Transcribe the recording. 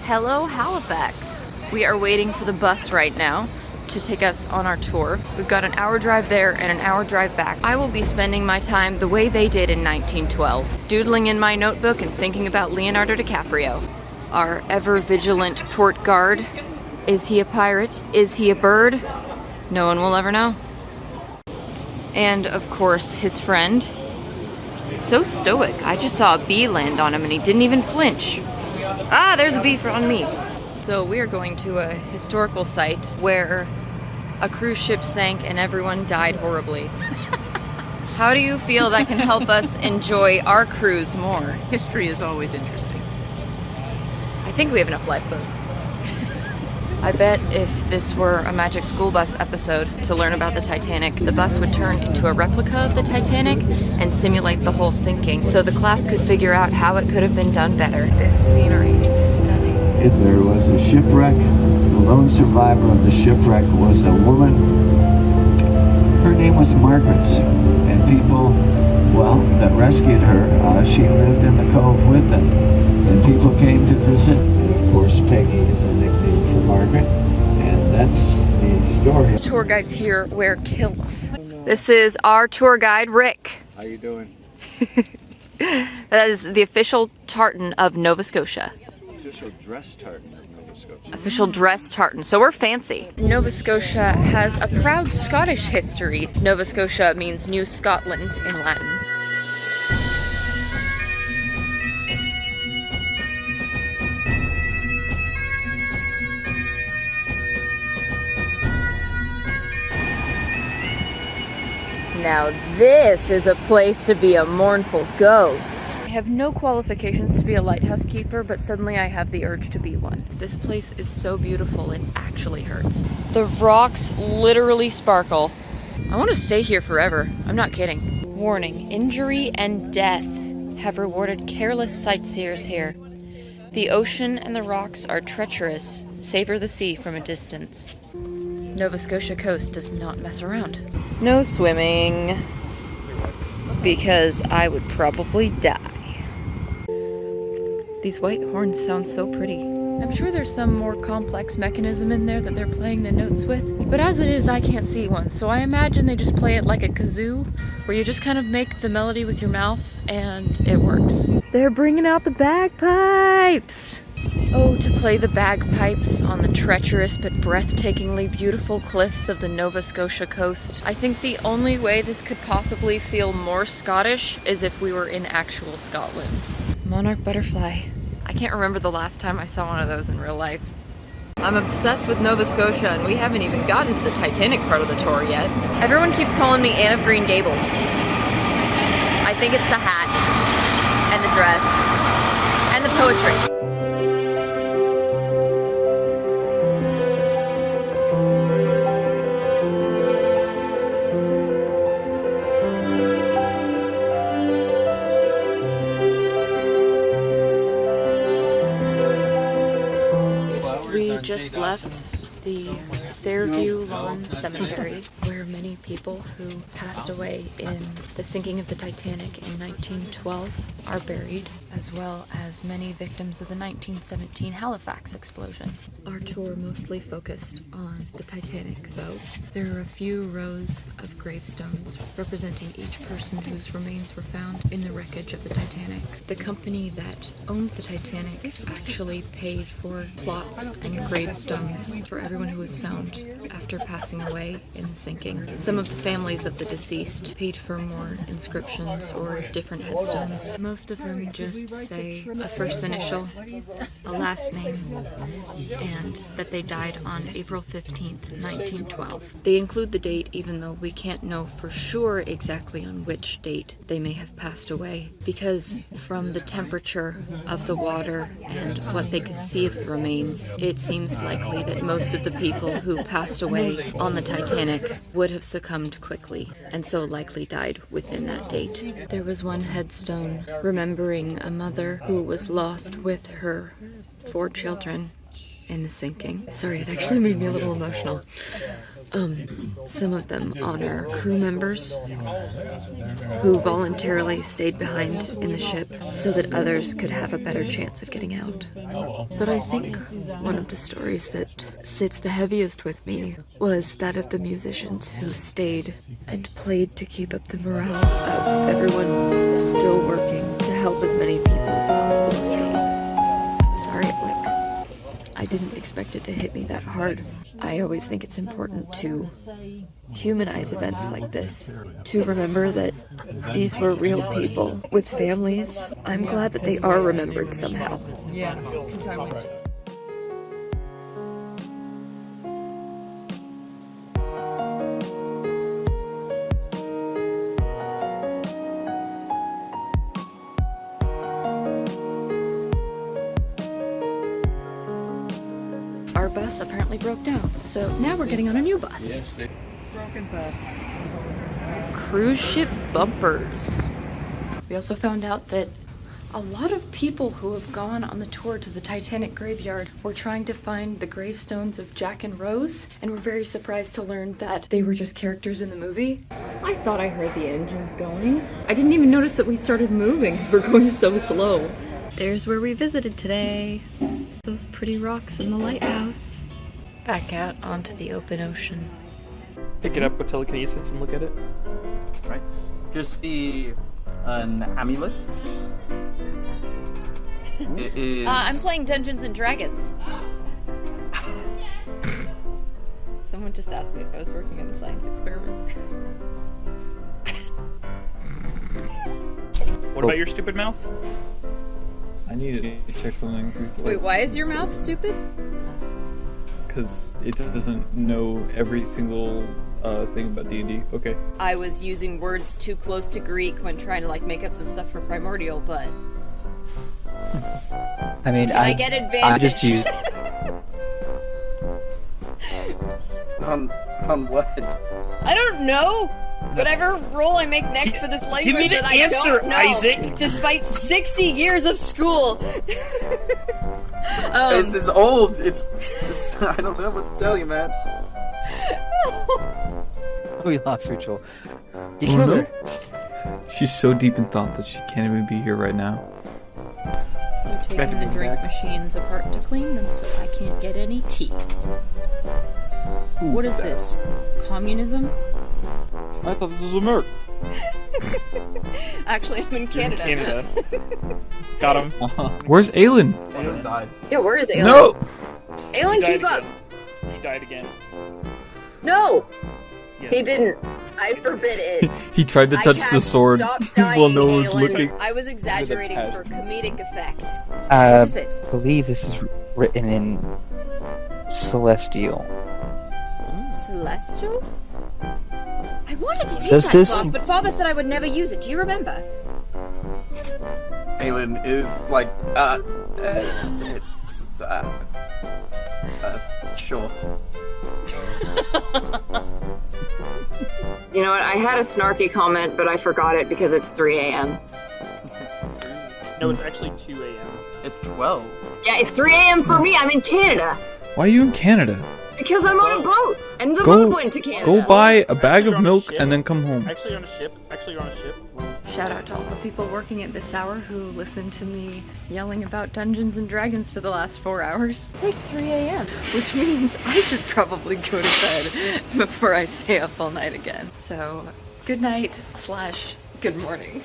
Hello, Halifax. We are waiting for the bus right now to take us on our tour. We've got an hour drive there and an hour drive back. I will be spending my time the way they did in 1912, doodling in my notebook and thinking about Leonardo DiCaprio. Our ever-vigilant port guard. Is he a pirate? Is he a bird? No one will ever know. And of course, his friend. So stoic. I just saw a bee land on him and he didn't even flinch. Ah, there's a bee on me. So we are going to a historical site where a cruise ship sank and everyone died horribly. How do you feel that can help us enjoy our cruise more? History is always interesting. I think we have enough lifeboats. I bet if this were a Magic School Bus episode to learn about the Titanic, the bus would turn into a replica of the Titanic and simulate the whole sinking, so the class could figure out how it could have been done better. This scenery is stunning. There was a shipwreck. The lone survivor of the shipwreck was a woman. Her name was Margaret, and people, well, that rescued her, she lived in the cove with them, and people came to visit. And of course, Peggy is a nickname for Margaret, and that's the story. The tour guides here wear kilts. This is our tour guide, Rick. How you doing? That is the official tartan of Nova Scotia. Official dress tartan of Nova Scotia. Official dress tartan, so we're fancy. Nova Scotia has a proud Scottish history. Nova Scotia means New Scotland in Latin. Now this is a place to be a mournful ghost. I have no qualifications to be a lighthouse keeper, but suddenly I have the urge to be one. This place is so beautiful, it actually hurts. The rocks literally sparkle. I want to stay here forever. I'm not kidding. Warning, injury and death have rewarded careless sightseers here. The ocean and the rocks are treacherous. Savor the sea from a distance. Nova Scotia coast does not mess around. No swimming, because I would probably die. These white horns sound so pretty. I'm sure there's some more complex mechanism in there that they're playing the notes with, but as it is, I can't see one, so I imagine they just play it like a kazoo, where you just kind of make the melody with your mouth, and it works. They're bringing out the bagpipes! Oh, to play the bagpipes on the treacherous but breathtakingly beautiful cliffs of the Nova Scotia coast. I think the only way this could possibly feel more Scottish is if we were in actual Scotland. Monarch butterfly. I can't remember the last time I saw one of those in real life. I'm obsessed with Nova Scotia and we haven't even gotten to the Titanic part of the tour yet. Everyone keeps calling me Anne of Green Gables. I think it's the hat and the dress and the poetry. We just left the Fairview Lawn Cemetery, where many people who passed away in the sinking of the Titanic in 1912 are buried, as well as many victims of the 1917 Halifax explosion. Our tour mostly focused on the Titanic, though. There are a few rows of gravestones representing each person whose remains were found in the wreckage of the Titanic. The company that owned the Titanic actually paid for plots and gravestones for everyone who was found after passing away in the sinking. Some of the families of the deceased paid for more inscriptions or different headstones. Most of them just say a first initial, a last name, and that they died on April 15th, 1912. They include the date even though we can't know for sure exactly on which date they may have passed away, because from the temperature of the water and what they could see of the remains, it seems likely that most of the people who passed away on the Titanic would have succumbed quickly, and so likely died within that date. There was one headstone remembering a mother who was lost with her 4 children in the sinking. Sorry, it actually made me a little emotional. Some of them honor crew members who voluntarily stayed behind in the ship so that others could have a better chance of getting out. But I think one of the stories that sits the heaviest with me was that of the musicians who stayed and played to keep up the morale of everyone still working to help as many people as possible escape. Sorry, I didn't expect it to hit me that hard. I always think it's important to humanize events like this, to remember that these were real people with families. I'm glad that they are remembered somehow. Yeah. Our bus apparently broke down, so now we're getting on a new bus. Broken bus. Cruise ship bumpers. We also found out that a lot of people who have gone on the tour to the Titanic Graveyard were trying to find the gravestones of Jack and Rose, and were very surprised to learn that they were just characters in the movie. I thought I heard the engines going. I didn't even notice that we started moving because we're going so slow. There's where we visited today. Those pretty rocks in the lighthouse. Back out onto the open ocean. Pick it up with telekinesis and look at it. Right. Appears to be an amulet. It is. I'm playing Dungeons and Dragons. Someone just asked me if I was working on a science experiment. What about your stupid mouth? I need to check something before. Wait, why is your mouth stupid? Because it doesn't know every single thing about D&D. Okay. I was using words too close to Greek when trying to make up some stuff for Primordial, but I mean, I get advantage. I just used. On what? I don't know. Whatever roll I make next for this language Give me the that I answer, don't know, Isaac! despite 60 years of school. This is old. It's just, I don't know what to tell you, man. We lost Rachel. You killed her. She's so deep in thought that she can't even be here right now. I'm taking the drink machines apart to clean them so I can't get any tea. What is this? Communism? I thought this was America. Actually, I'm in Canada. Canada. Got him. Where's Aelin? Aelin died. Yeah, where is Aelin? No! Aelin, keep up! He died again. No! Yes. He didn't. I forbid it. He tried to touch the sword Stop dying, while no one was Aelin. looking. I was exaggerating With a for comedic effect. I What is it? believe this is written in Celestial. Celestial? I wanted to take Does that this- class, but Father said I would never use it. Do you remember? Aelin is like, sure. You know what? I had a snarky comment, but I forgot it because it's 3 a.m. No, it's actually 2 a.m. It's 12. Yeah, it's 3 a.m. for me. I'm in Canada. Why are you in Canada? Because I'm on a boat. And the Go- boat went to Canada. Go buy a bag You're of on a milk ship. and then come home. Actually, you're on a ship. Shout out to all the people working at this hour who listened to me yelling about Dungeons and Dragons for the last 4 hours. It's like 3 a.m., which means I should probably go to bed before I stay up all night again. So, good night / good morning.